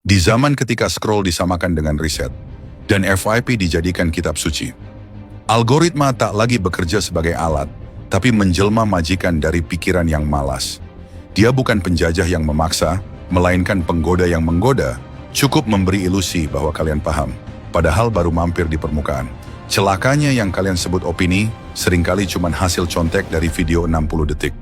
Di zaman ketika scroll disamakan dengan riset, dan FYP dijadikan kitab suci, algoritma tak lagi bekerja sebagai alat, tapi menjelma majikan dari pikiran yang malas. Dia bukan penjajah yang memaksa, melainkan penggoda yang menggoda, cukup memberi ilusi bahwa kalian paham, padahal baru mampir di permukaan. Celakanya yang kalian sebut opini, seringkali cuma hasil contek dari video 60 detik.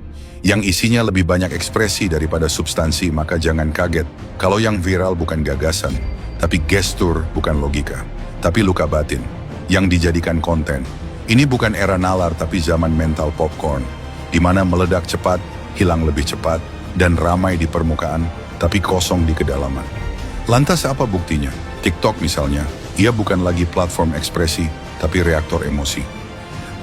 Yang isinya lebih banyak ekspresi daripada substansi, maka jangan kaget kalau yang viral bukan gagasan, tapi gestur, bukan logika, tapi luka batin yang dijadikan konten. Ini bukan era nalar tapi zaman mental popcorn, di mana meledak cepat, hilang lebih cepat, dan ramai di permukaan, tapi kosong di kedalaman. Lantas apa buktinya? TikTok misalnya, ia bukan lagi platform ekspresi, tapi reaktor emosi.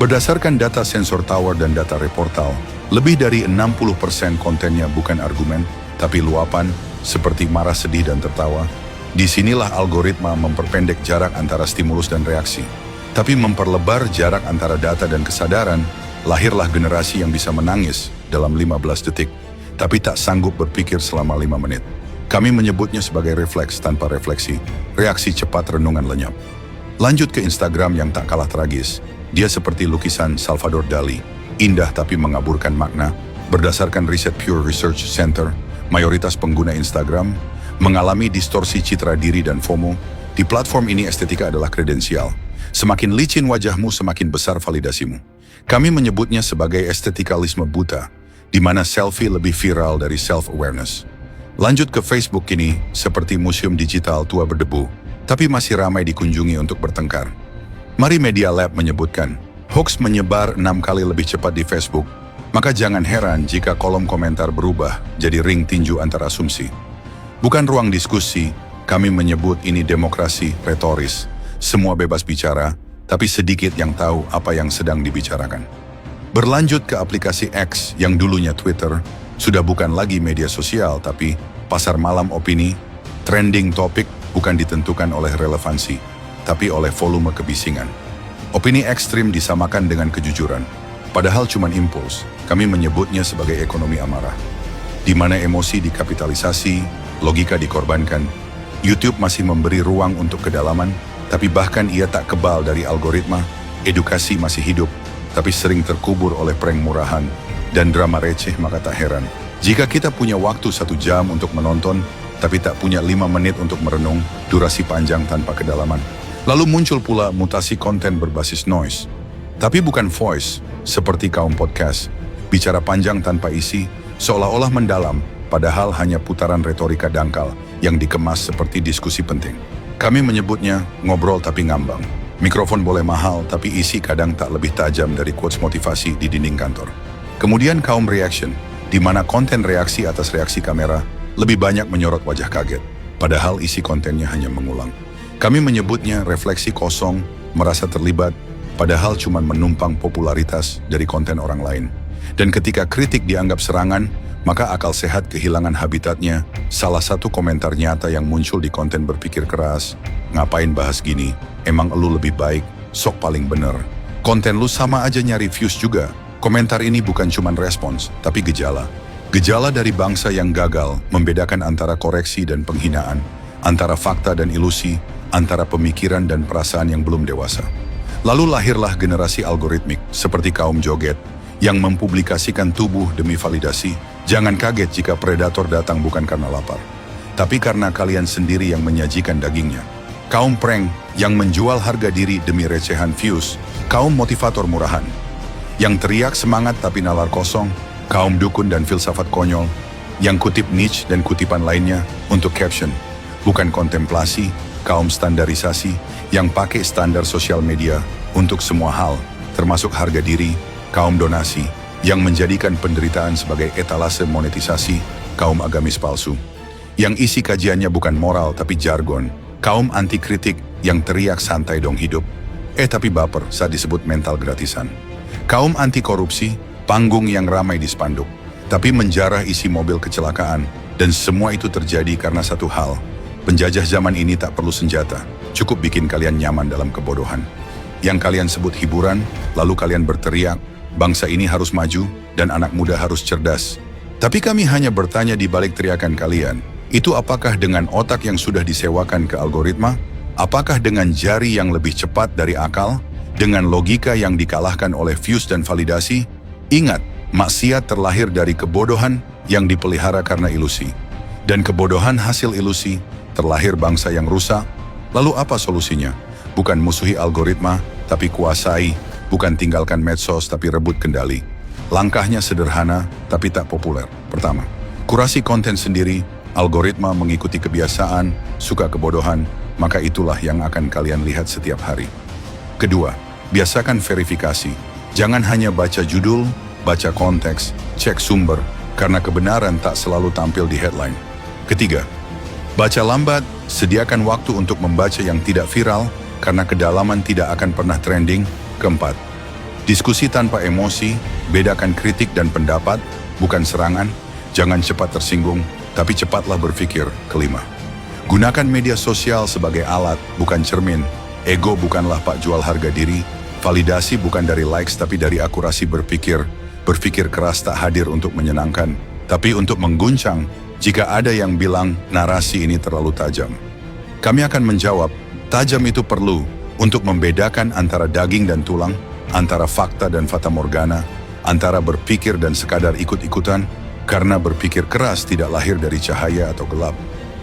Berdasarkan data Sensor Tower dan data Reportal, lebih dari 60% kontennya bukan argumen, tapi luapan, seperti marah, sedih, dan tertawa. Disinilah algoritma memperpendek jarak antara stimulus dan reaksi, tapi memperlebar jarak antara data dan kesadaran. Lahirlah generasi yang bisa menangis dalam 15 detik, tapi tak sanggup berpikir selama 5 menit. Kami menyebutnya sebagai refleks tanpa refleksi, reaksi cepat, renungan lenyap. Lanjut ke Instagram yang tak kalah tragis. Dia seperti lukisan Salvador Dali, indah tapi mengaburkan makna. Berdasarkan riset Pure Research Center, mayoritas pengguna Instagram mengalami distorsi citra diri dan FOMO. Di platform ini estetika adalah kredensial. Semakin licin wajahmu, semakin besar validasimu. Kami menyebutnya sebagai estetikalisme buta, di mana selfie lebih viral dari self-awareness. Lanjut ke Facebook kini, seperti museum digital tua berdebu, tapi masih ramai dikunjungi untuk bertengkar. Mari Media Lab menyebutkan, hoax menyebar 6 kali lebih cepat di Facebook, maka jangan heran jika kolom komentar berubah jadi ring tinju antar asumsi. Bukan ruang diskusi, kami menyebut ini demokrasi retoris. Semua bebas bicara, tapi sedikit yang tahu apa yang sedang dibicarakan. Berlanjut ke aplikasi X yang dulunya Twitter, sudah bukan lagi media sosial, tapi pasar malam opini. Trending topik bukan ditentukan oleh relevansi, tapi oleh volume kebisingan. Opini ekstrim disamakan dengan kejujuran, padahal cuma impuls. Kami menyebutnya sebagai ekonomi amarah, di mana emosi dikapitalisasi, logika dikorbankan. YouTube masih memberi ruang untuk kedalaman, tapi bahkan ia tak kebal dari algoritma. Edukasi masih hidup, tapi sering terkubur oleh prank murahan dan drama receh. Maka tak heran jika kita punya waktu 1 jam untuk menonton, tapi tak punya 5 menit untuk merenung, durasi panjang tanpa kedalaman. Lalu muncul pula mutasi konten berbasis noise, tapi bukan voice, seperti kaum podcast, bicara panjang tanpa isi, seolah-olah mendalam, padahal hanya putaran retorika dangkal yang dikemas seperti diskusi penting. Kami menyebutnya ngobrol tapi ngambang. Mikrofon boleh mahal, tapi isi kadang tak lebih tajam dari quotes motivasi di dinding kantor. Kemudian kaum reaction, di mana konten reaksi atas reaksi kamera lebih banyak menyorot wajah kaget, padahal isi kontennya hanya mengulang. Kami menyebutnya refleksi kosong, merasa terlibat, padahal cuma menumpang popularitas dari konten orang lain. Dan ketika kritik dianggap serangan, maka akal sehat kehilangan habitatnya. Salah satu komentar nyata yang muncul di konten berpikir keras, ngapain bahas gini, emang elu lebih baik, sok paling bener. Konten lu sama aja nyari views juga. Komentar ini bukan cuma respons, tapi gejala. Gejala dari bangsa yang gagal membedakan antara koreksi dan penghinaan, antara fakta dan ilusi, antara pemikiran dan perasaan yang belum dewasa. Lalu lahirlah generasi algoritmik, seperti kaum joget, yang mempublikasikan tubuh demi validasi. Jangan kaget jika predator datang bukan karena lapar, tapi karena kalian sendiri yang menyajikan dagingnya. Kaum prank yang menjual harga diri demi recehan views, kaum motivator murahan, yang teriak semangat tapi nalar kosong, kaum dukun dan filsafat konyol, yang kutip niche dan kutipan lainnya untuk caption, bukan kontemplasi, kaum standarisasi, yang pakai standar sosial media untuk semua hal, termasuk harga diri, kaum donasi, yang menjadikan penderitaan sebagai etalase monetisasi, kaum agamis palsu, yang isi kajiannya bukan moral tapi jargon, kaum anti kritik yang teriak santai dong hidup, tapi baper saat disebut mental gratisan, kaum anti korupsi, panggung yang ramai di spanduk, tapi menjarah isi mobil kecelakaan, dan semua itu terjadi karena satu hal, penjajah zaman ini tak perlu senjata, cukup bikin kalian nyaman dalam kebodohan. Yang kalian sebut hiburan, lalu kalian berteriak, bangsa ini harus maju dan anak muda harus cerdas. Tapi kami hanya bertanya di balik teriakan kalian, Itu apakah dengan otak yang sudah disewakan ke algoritma? Apakah dengan jari yang lebih cepat dari akal? Dengan logika yang dikalahkan oleh views dan validasi? Ingat, maksiat terlahir dari kebodohan yang dipelihara karena ilusi. Dan kebodohan hasil ilusi terlahir bangsa yang rusak. Lalu apa solusinya? Bukan musuhi algoritma, tapi kuasai. Bukan tinggalkan medsos, tapi rebut kendali. Langkahnya sederhana, tapi tak populer. Pertama, kurasi konten sendiri. Algoritma mengikuti kebiasaan, suka kebodohan, maka itulah yang akan kalian lihat setiap hari. Kedua, biasakan verifikasi. Jangan hanya baca judul, baca konteks, cek sumber, karena kebenaran tak selalu tampil di headline. Ketiga, baca lambat, sediakan waktu untuk membaca yang tidak viral, karena kedalaman tidak akan pernah trending. Keempat, diskusi tanpa emosi, bedakan kritik dan pendapat, bukan serangan, jangan cepat tersinggung, tapi cepatlah berpikir. Kelima, gunakan media sosial sebagai alat, bukan cermin. Ego bukanlah pak jual harga diri, validasi bukan dari likes tapi dari akurasi berpikir. Berpikir keras tak hadir untuk menyenangkan, tapi untuk mengguncang. Jika ada yang bilang narasi ini terlalu tajam, kami akan menjawab, tajam itu perlu untuk membedakan antara daging dan tulang, antara fakta dan fatamorgana, antara berpikir dan sekadar ikut-ikutan, karena berpikir keras tidak lahir dari cahaya atau gelap,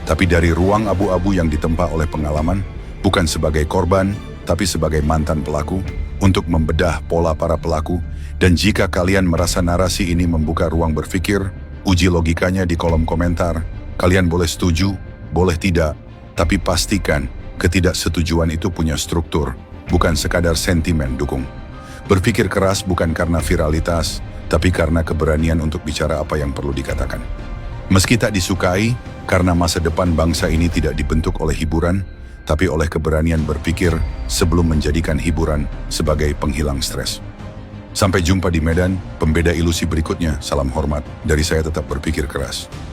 tapi dari ruang abu-abu yang ditempa oleh pengalaman, bukan sebagai korban, tapi sebagai mantan pelaku, untuk membedah pola para pelaku. Dan jika kalian merasa narasi ini membuka ruang berpikir, uji logikanya di kolom komentar. Kalian boleh setuju, boleh tidak, tapi pastikan ketidaksetujuan itu punya struktur, bukan sekadar sentimen dukung. Berpikir keras bukan karena viralitas, tapi karena keberanian untuk bicara apa yang perlu dikatakan. Meski tak disukai, karena masa depan bangsa ini tidak dibentuk oleh hiburan, tapi oleh keberanian berpikir sebelum menjadikan hiburan sebagai penghilang stres. Sampai jumpa di Medan, pembeda ilusi berikutnya. Salam hormat, dari saya tetap berpikir keras.